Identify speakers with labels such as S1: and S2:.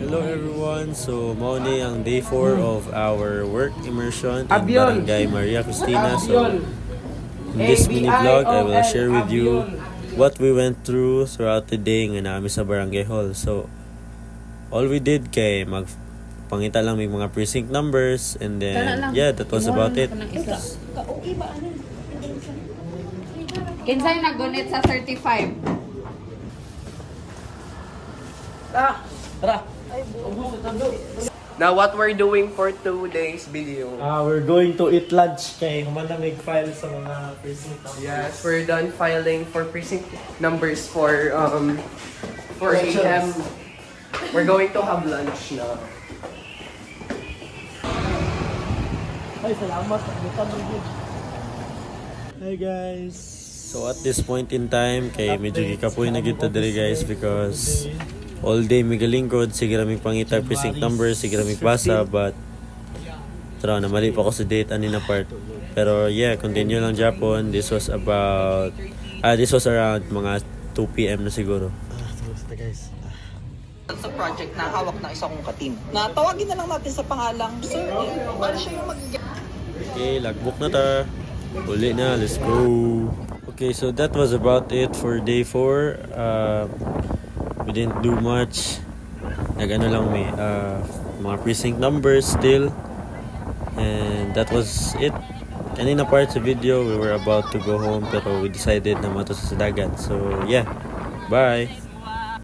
S1: Hello everyone. So mao ni ang day 4 of our work immersion in Barangay Maria Cristina. So in this mini vlog, I will share with you what we went through throughout the day nga namin sa Barangay Hall. So all we did kay magpangita lang may mga precinct numbers, and then yeah, that was about it.
S2: Kinsay nagunit sa 35?
S3: Now, what we're doing for today's video.
S1: We're going to eat lunch kay humanamig file sa mga precinct numbers.
S3: Yes, we're done filing for precinct numbers for AM. We're going to have lunch now.
S1: Hi guys. So at this point in time, kay medyo gikapoy na kita diri guys because all day migalingkod, sige raming pangita precinct number, sige raming basa, but tara na mali pa ako sa date ani na part. Pero yeah, continue lang Japon. This was around mga 2 PM na siguro.
S4: Sa project na hawak ng isang ka-team. Na tawagin na lang natin sa pangalang Sir. Para siya yung magiging...
S1: Okay, logbook na ta. Uli na, let's go. Okay, so that was about it for day 4. We didn't do much. Nag-ano lang may mga precinct numbers still. And that was it. Kanina part sa video, we were about to go home pero we decided na mato sa dagat. So yeah, bye!